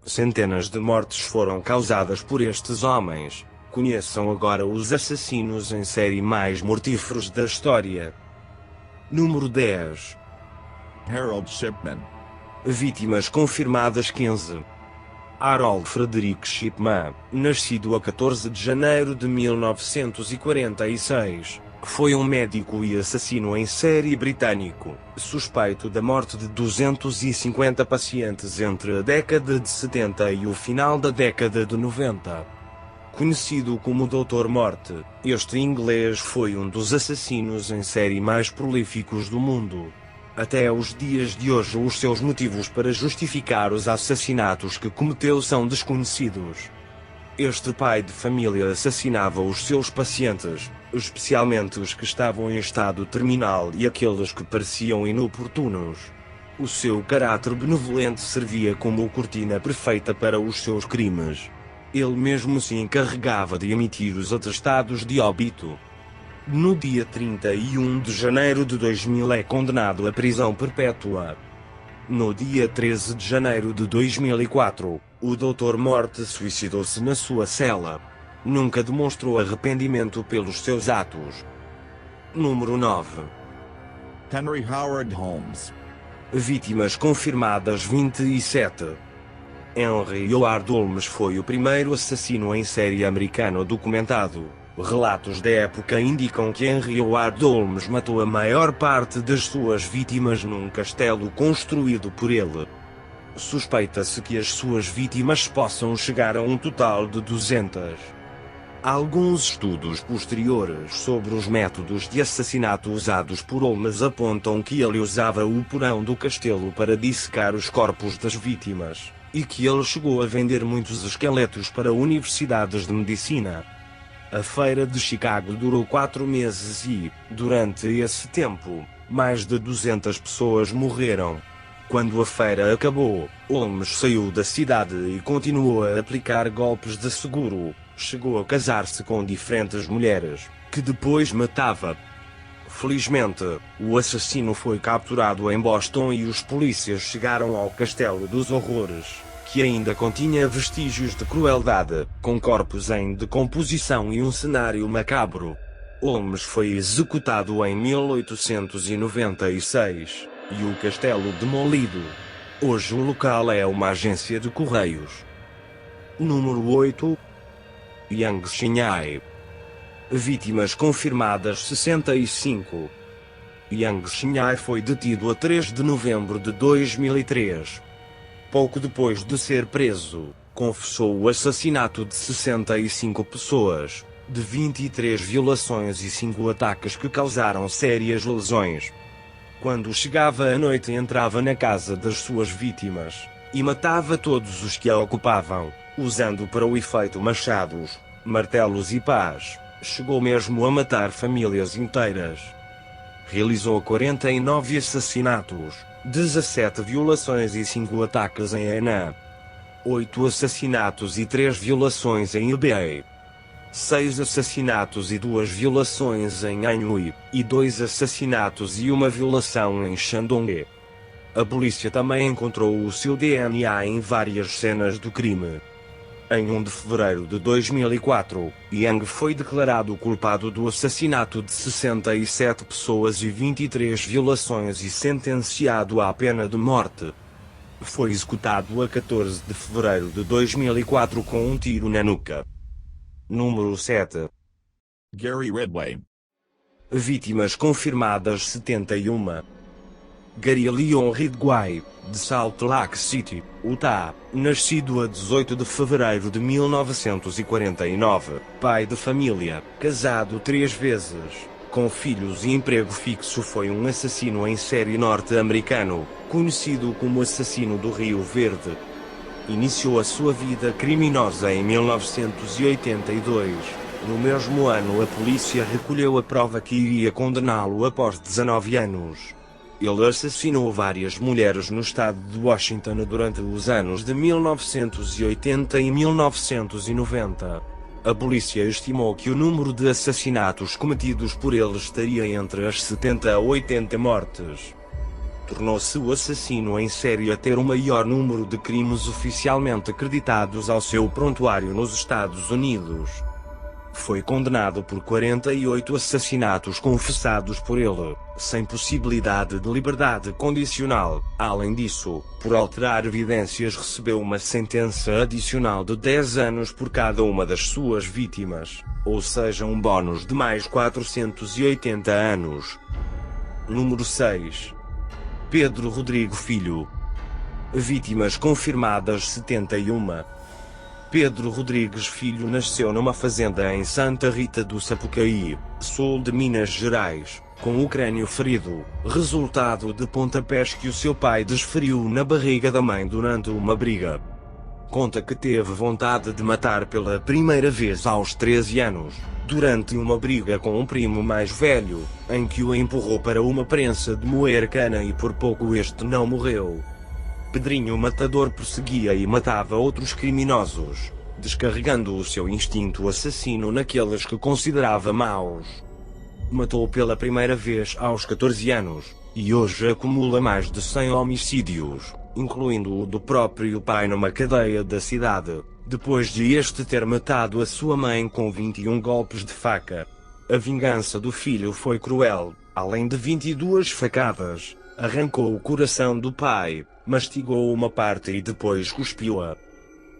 Centenas de mortes foram causadas por estes homens. Conheçam agora os assassinos em série mais mortíferos da história. Número 10. Harold Shipman. Vítimas confirmadas 15. Harold Frederick Shipman, nascido a 14 de janeiro de 1946, foi um médico e assassino em série britânico, suspeito da morte de 250 pacientes entre a década de 70 e o final da década de 90. Conhecido como Dr. Morte, este inglês foi um dos assassinos em série mais prolíficos do mundo. Até os dias de hoje os seus motivos para justificar os assassinatos que cometeu são desconhecidos. Este pai de família assassinava os seus pacientes, especialmente os que estavam em estado terminal e aqueles que pareciam inoportunos. O seu caráter benevolente servia como cortina perfeita para os seus crimes. Ele mesmo se encarregava de emitir os atestados de óbito. No dia 31 de janeiro de 2000 é condenado à prisão perpétua. No dia 13 de janeiro de 2004, o Dr. Morte suicidou-se na sua cela. Nunca demonstrou arrependimento pelos seus atos. Número 9. Henry Howard Holmes. Vítimas confirmadas 27. Henry Howard Holmes foi o primeiro assassino em série americano documentado. Relatos da época indicam que Henry Howard Holmes matou a maior parte das suas vítimas num castelo construído por ele. Suspeita-se que as suas vítimas possam chegar a um total de 200. Alguns estudos posteriores sobre os métodos de assassinato usados por Holmes apontam que ele usava o porão do castelo para dissecar os corpos das vítimas, e que ele chegou a vender muitos esqueletos para universidades de medicina. A feira de Chicago durou 4 meses e, durante esse tempo, mais de 200 pessoas morreram. Quando a feira acabou, Holmes saiu da cidade e continuou a aplicar golpes de seguro. Chegou a casar-se com diferentes mulheres, que depois matava. Felizmente, o assassino foi capturado em Boston e os polícias chegaram ao Castelo dos Horrores, que ainda continha vestígios de crueldade, com corpos em decomposição e um cenário macabro. Holmes foi executado em 1896, e o castelo demolido. Hoje o local é uma agência de correios. Número 8. Yang Xinyai. Vítimas confirmadas 65. Yang Xinyai foi detido a 3 de novembro de 2003. Pouco depois de ser preso, confessou o assassinato de 65 pessoas, de 23 violações e 5 ataques que causaram sérias lesões. Quando chegava à noite entrava na casa das suas vítimas, e matava todos os que a ocupavam, usando para o efeito machados, martelos e pás. Chegou mesmo a matar famílias inteiras. Realizou 49 assassinatos, 17 violações e 5 ataques em Henan, 8 assassinatos e 3 violações em Hebei, 6 assassinatos e 2 violações em Anhui, e 2 assassinatos e 1 violação em Shandong. A polícia também encontrou o seu DNA em várias cenas do crime. Em 1 de fevereiro de 2004, Yang foi declarado culpado do assassinato de 67 pessoas e 23 violações e sentenciado à pena de morte. Foi executado a 14 de fevereiro de 2004 com um tiro na nuca. Número 7. Gary Ridgway. Vítimas confirmadas 71. Gary Leon Ridgway, de Salt Lake City, Utah, nascido a 18 de fevereiro de 1949, pai de família, casado 3 vezes, com filhos e emprego fixo, foi um assassino em série norte-americano, conhecido como Assassino do Rio Verde. Iniciou a sua vida criminosa em 1982. No mesmo ano a polícia recolheu a prova que iria condená-lo após 19 anos. Ele assassinou várias mulheres no estado de Washington durante os anos de 1980 e 1990. A polícia estimou que o número de assassinatos cometidos por ele estaria entre as 70 a 80 mortes. tornou-se o assassino em série a ter o maior número de crimes oficialmente acreditados ao seu prontuário nos Estados Unidos. Foi condenado por 48 assassinatos confessados por ele, sem possibilidade de liberdade condicional. Além disso, por alterar evidências, recebeu uma sentença adicional de 10 anos por cada uma das suas vítimas, ou seja, um bônus de mais 480 anos. Número 6. Pedro Rodrigo Filho. Vítimas confirmadas 71. Pedro Rodrigues Filho nasceu numa fazenda em Santa Rita do Sapucaí, sul de Minas Gerais, com o crânio ferido, resultado de pontapés que o seu pai desferiu na barriga da mãe durante uma briga. Conta que teve vontade de matar pela primeira vez aos 13 anos, durante uma briga com um primo mais velho, em que o empurrou para uma prensa de moer cana e por pouco este não morreu. Pedrinho Matador perseguia e matava outros criminosos, descarregando o seu instinto assassino naqueles que considerava maus. Matou pela primeira vez aos 14 anos, e hoje acumula mais de 100 homicídios, incluindo o do próprio pai numa cadeia da cidade, depois de este ter matado a sua mãe com 21 golpes de faca. A vingança do filho foi cruel, além de 22 facadas. Arrancou o coração do pai, mastigou uma parte e depois cuspiu-a.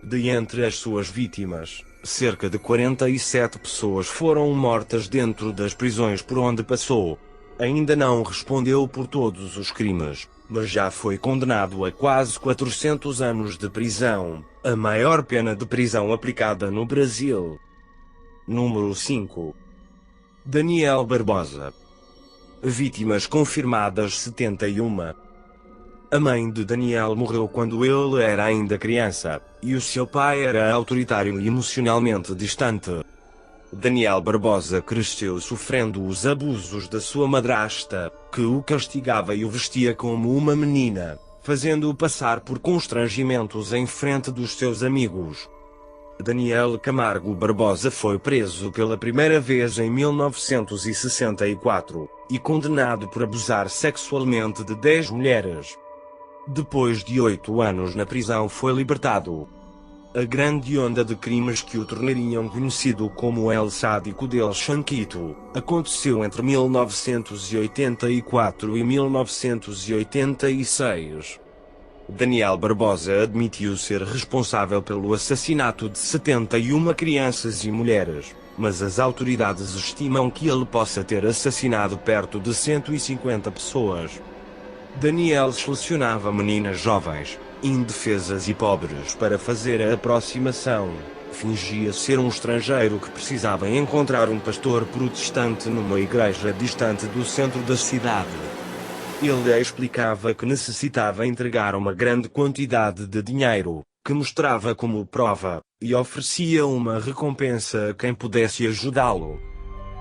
De entre as suas vítimas, cerca de 47 pessoas foram mortas dentro das prisões por onde passou. Ainda não respondeu por todos os crimes, mas já foi condenado a quase 400 anos de prisão, a maior pena de prisão aplicada no Brasil. Número 5. Daniel Barbosa. Vítimas confirmadas 71. A mãe de Daniel morreu quando ele era ainda criança, e o seu pai era autoritário e emocionalmente distante. Daniel Barbosa cresceu sofrendo os abusos da sua madrasta, que o castigava e o vestia como uma menina, fazendo-o passar por constrangimentos em frente dos seus amigos. Daniel Camargo Barbosa foi preso pela primeira vez em 1964, e condenado por abusar sexualmente de 10 mulheres. Depois de 8 anos na prisão foi libertado. A grande onda de crimes que o tornariam conhecido como El Sádico del Chanquito, aconteceu entre 1984 e 1986. Daniel Barbosa admitiu ser responsável pelo assassinato de 71 crianças e mulheres, mas as autoridades estimam que ele possa ter assassinado perto de 150 pessoas. Daniel selecionava meninas jovens, indefesas e pobres para fazer a aproximação. Fingia ser um estrangeiro que precisava encontrar um pastor protestante numa igreja distante do centro da cidade. Ele explicava que necessitava entregar uma grande quantidade de dinheiro, que mostrava como prova, e oferecia uma recompensa a quem pudesse ajudá-lo.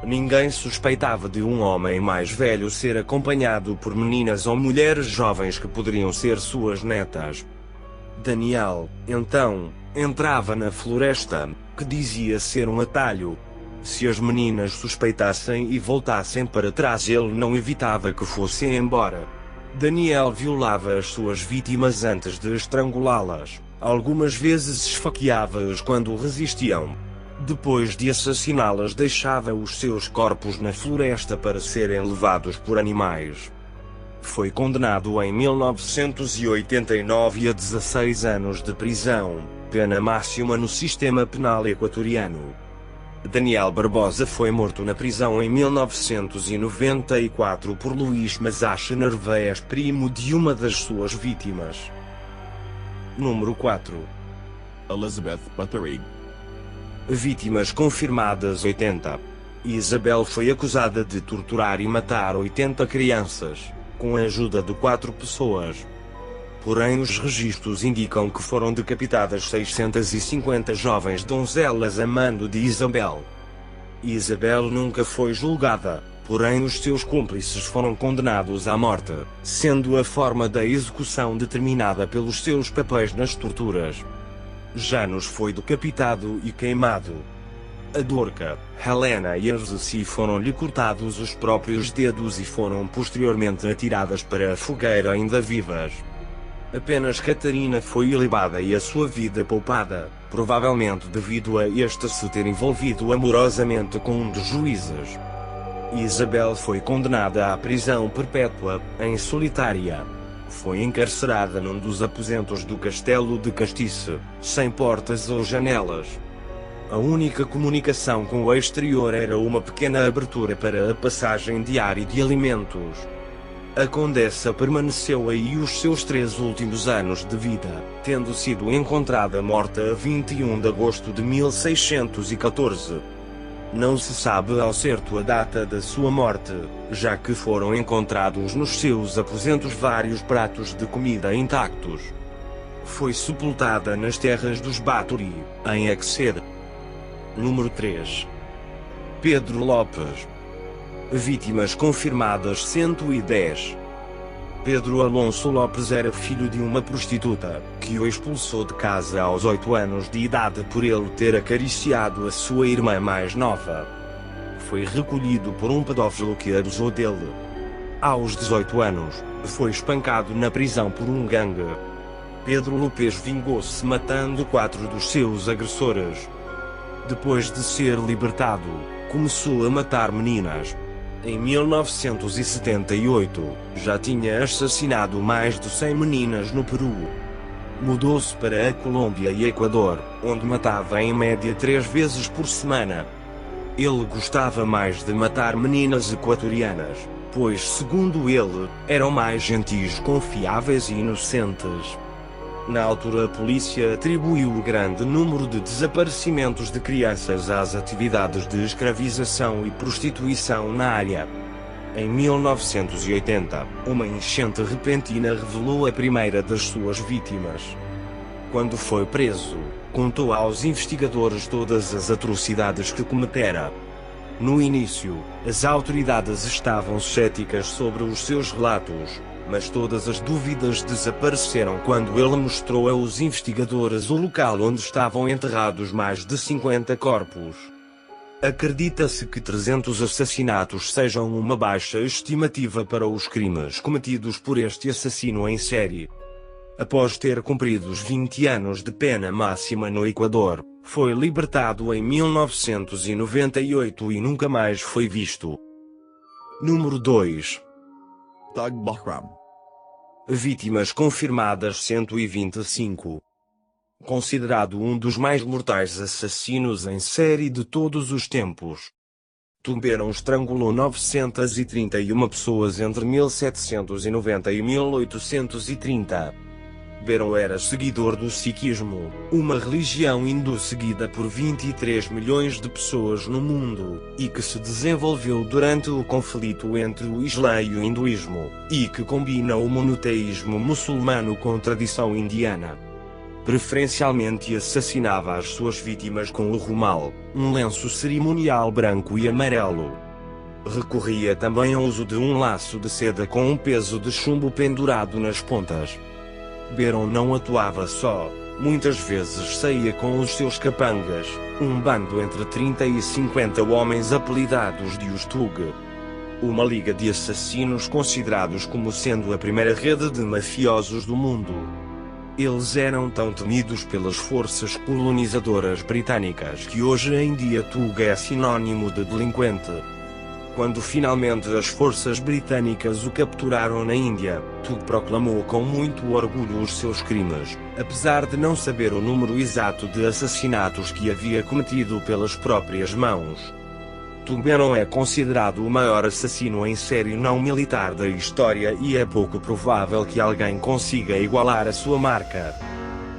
Ninguém suspeitava de um homem mais velho ser acompanhado por meninas ou mulheres jovens que poderiam ser suas netas. Daniel, então, entrava na floresta, que dizia ser um atalho. Se as meninas suspeitassem e voltassem para trás, ele não evitava que fossem embora. Daniel violava as suas vítimas antes de estrangulá-las, algumas vezes esfaqueava-as quando resistiam. Depois de assassiná-las, deixava os seus corpos na floresta para serem levados por animais. Foi condenado em 1989 a 16 anos de prisão, pena máxima no sistema penal equatoriano. Daniel Barbosa foi morto na prisão em 1994 por Luís Mazacha Narvaez, primo de uma das suas vítimas. Número 4. Elizabeth Bathory. Vítimas confirmadas 80. Isabel foi acusada de torturar e matar 80 crianças, com a ajuda de 4 pessoas. Porém, os registros indicam que foram decapitadas 650 jovens donzelas a mando de Isabel. Isabel nunca foi julgada, porém os seus cúmplices foram condenados à morte, sendo a forma da execução determinada pelos seus papéis nas torturas. Janos foi decapitado e queimado. A Dorca, Helena e Arcesi foram-lhe cortados os próprios dedos e foram posteriormente atiradas para a fogueira ainda vivas. Apenas Catarina foi ilibada e a sua vida poupada, provavelmente devido a este se ter envolvido amorosamente com um dos juízes. Isabel foi condenada à prisão perpétua, em solitária. Foi encarcerada num dos aposentos do castelo de Castice, sem portas ou janelas. A única comunicação com o exterior era uma pequena abertura para a passagem diária de alimentos. A condessa permaneceu aí os seus 3 últimos anos de vida, tendo sido encontrada morta a 21 de agosto de 1614. Não se sabe ao certo a data da sua morte, já que foram encontrados nos seus aposentos vários pratos de comida intactos. Foi sepultada nas terras dos Bathory, em Exeter. Número 3. Pedro Lopes. Vítimas confirmadas 110. Pedro Alonso Lopes era filho de uma prostituta, que o expulsou de casa aos 8 anos de idade por ele ter acariciado a sua irmã mais nova. Foi recolhido por um pedófilo que abusou dele. Aos 18 anos, foi espancado na prisão por um gangue. Pedro Lopes vingou-se matando 4 dos seus agressores. Depois de ser libertado, começou a matar meninas. Em 1978, já tinha assassinado mais de 100 meninas no Peru. Mudou-se para a Colômbia e Equador, onde matava em média 3 vezes por semana. Ele gostava mais de matar meninas equatorianas, pois, segundo ele, eram mais gentis, confiáveis e inocentes. Na altura, a polícia atribuiu o grande número de desaparecimentos de crianças às atividades de escravização e prostituição na área. Em 1980, uma enchente repentina revelou a primeira das suas vítimas. Quando foi preso, contou aos investigadores todas as atrocidades que cometera. No início, as autoridades estavam céticas sobre os seus relatos, mas todas as dúvidas desapareceram quando ele mostrou aos investigadores o local onde estavam enterrados mais de 50 corpos. Acredita-se que 300 assassinatos sejam uma baixa estimativa para os crimes cometidos por este assassino em série. Após ter cumprido os 20 anos de pena máxima no Equador, foi libertado em 1998 e nunca mais foi visto. Número 2. Thug Bahram. Vítimas confirmadas 125. Considerado um dos mais mortais assassinos em série de todos os tempos. Tuberon estrangulou 931 pessoas entre 1790 e 1830. Beron era seguidor do Sikhismo, uma religião hindu seguida por 23 milhões de pessoas no mundo, e que se desenvolveu durante o conflito entre o Islã e o hinduísmo, e que combina o monoteísmo muçulmano com tradição indiana. Preferencialmente assassinava as suas vítimas com o rumal, um lenço cerimonial branco e amarelo. Recorria também ao uso de um laço de seda com um peso de chumbo pendurado nas pontas. Beron não atuava só, muitas vezes saía com os seus capangas, um bando entre 30 e 50 homens apelidados de os Thug. Uma liga de assassinos considerados como sendo a primeira rede de mafiosos do mundo. Eles eram tão temidos pelas forças colonizadoras britânicas que hoje em dia Thug é sinônimo de delinquente. Quando finalmente as forças britânicas o capturaram na Índia, Thug proclamou com muito orgulho os seus crimes, apesar de não saber o número exato de assassinatos que havia cometido pelas próprias mãos. Tuberon é considerado o maior assassino em série não militar da história e é pouco provável que alguém consiga igualar a sua marca.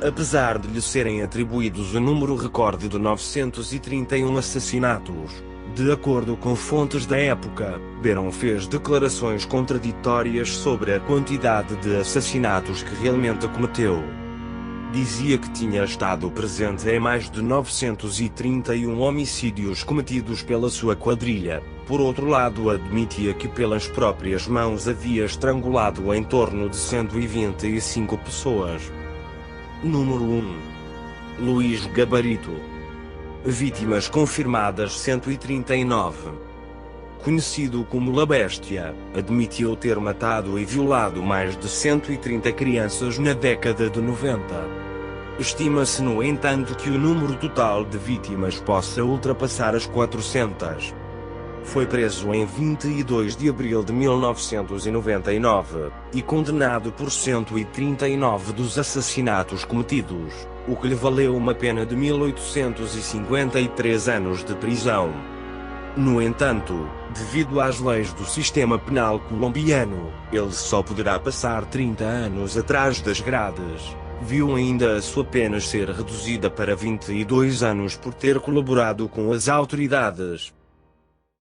Apesar de lhe serem atribuídos o número recorde de 931 assassinatos, de acordo com fontes da época, Beron fez declarações contraditórias sobre a quantidade de assassinatos que realmente cometeu. Dizia que tinha estado presente em mais de 931 homicídios cometidos pela sua quadrilha. Por outro lado, admitia que pelas próprias mãos havia estrangulado em torno de 125 pessoas. Número 1. Luís Gabarito. Vítimas confirmadas 139. Conhecido como La Bestia, admitiu ter matado e violado mais de 130 crianças na década de 90. Estima-se, no entanto, que o número total de vítimas possa ultrapassar as 400. Foi preso em 22 de abril de 1999, e condenado por 139 dos assassinatos cometidos, o que lhe valeu uma pena de 1853 anos de prisão. No entanto, devido às leis do sistema penal colombiano, ele só poderá passar 30 anos atrás das grades. Viu ainda a sua pena ser reduzida para 22 anos por ter colaborado com as autoridades.